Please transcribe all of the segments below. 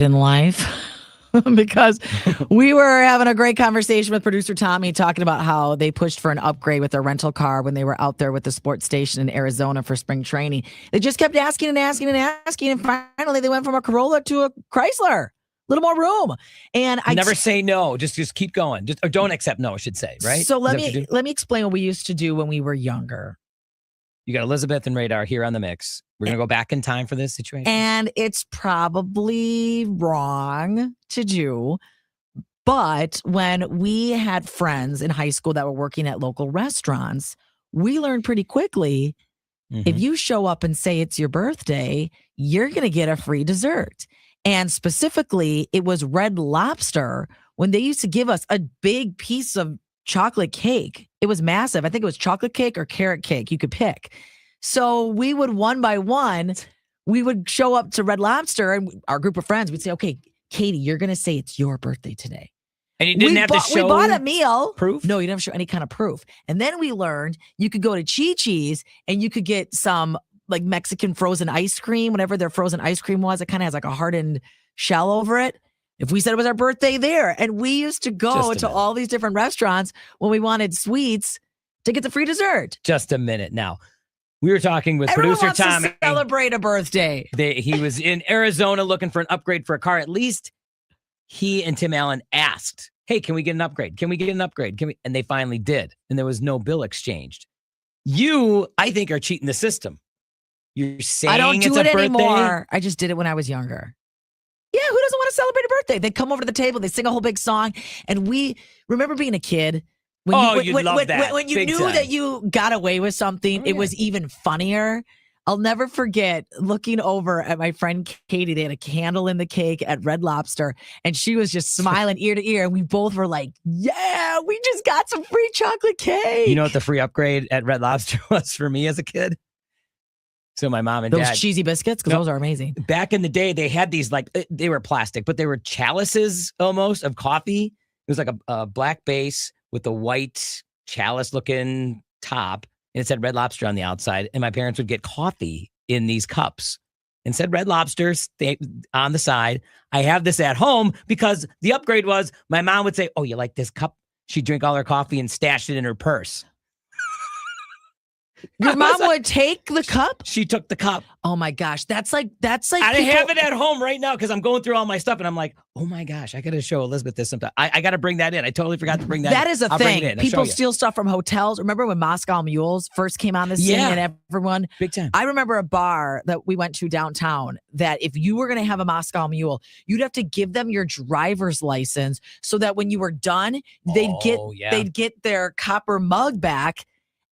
in life because we were having a great conversation with producer Tommy talking about how they pushed for an upgrade with their rental car when they were out there with the sports station in Arizona for spring training. They just kept asking and asking and asking, and finally they went from a Corolla to a Chrysler. A little more room. And I never say no. Just keep going. Or don't accept no, I should say, right? So let me explain what we used to do when we were younger. You got Elizabeth and Radar here on the mix. We're going to go back in time for this situation. And it's probably wrong to do. But when we had friends in high school that were working at local restaurants, we learned pretty quickly, if you show up and say it's your birthday, you're going to get a free dessert. And specifically, it was Red Lobster when they used to give us a big piece of chocolate cake. It was massive. I think it was chocolate cake or carrot cake. You could pick. So we would one by one, we would show up to Red Lobster and our group of friends would say, okay, Katie, you're going to say it's your birthday today. And you didn't have to show we bought a meal. Proof? No, you didn't have to show any kind of proof. And then we learned you could go to Chi-Chi's and you could get some like Mexican frozen ice cream, whatever their frozen ice cream was. It kind of has like a hardened shell over it. If we said it was our birthday there, and we used to go to all these different restaurants when we wanted sweets to get the free dessert. Just a minute now. We were talking with Everyone producer wants Tommy. To celebrate a birthday. He was in Arizona looking for an upgrade for a car. At least he and Tim Allen asked, hey, can we get an upgrade? Can we get an upgrade? And they finally did. And there was no bill exchanged. You, I think, are cheating the system. You're saying I don't do it birthday? anymore. I just did it when I was younger. Yeah, who doesn't want to celebrate a birthday? They come over to the table, they sing a whole big song, and we remember being a kid. When you knew that you got away with something, it was even funnier. I'll never forget looking over at my friend Katie. They had a candle in the cake at Red Lobster, and she was just smiling ear to ear. And we both were like, yeah, we just got some free chocolate cake. You know what the free upgrade at Red Lobster was for me as a kid? So my mom and dad. Those cheesy biscuits, because those are amazing. Back in the day, they had these they were plastic, but they were chalices almost of coffee. It was like a black base with a white chalice looking top. And it said Red Lobster on the outside. And my parents would get coffee in these cups and said Red Lobster on the side. I have this at home because the upgrade was my mom would say, oh, you like this cup? She'd drink all her coffee and stash it in her purse. Your mom would take the cup? She took the cup. Oh my gosh. That's like I have it at home right now because I'm going through all my stuff and I'm like, oh my gosh, I got to show Elizabeth this sometime. I got to bring that in. I totally forgot to bring that in. That is a thing. People steal stuff from hotels. Remember when Moscow Mules first came on the scene and everyone? Big time. I remember a bar that we went to downtown that if you were going to have a Moscow Mule, you'd have to give them your driver's license so that when you were done, they'd get their copper mug back.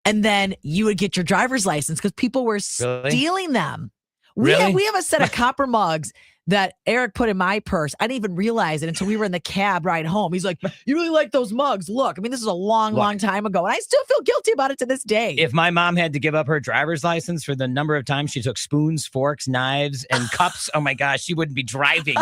And then you would get your driver's license because people were stealing them. We have a set of copper mugs that Eric put in my purse. I didn't even realize it until we were in the cab ride home. He's like, you really like those mugs? Look, I mean, this is a long time ago. And I still feel guilty about it to this day. If my mom had to give up her driver's license for the number of times she took spoons, forks, knives, and cups, oh my gosh, she wouldn't be driving.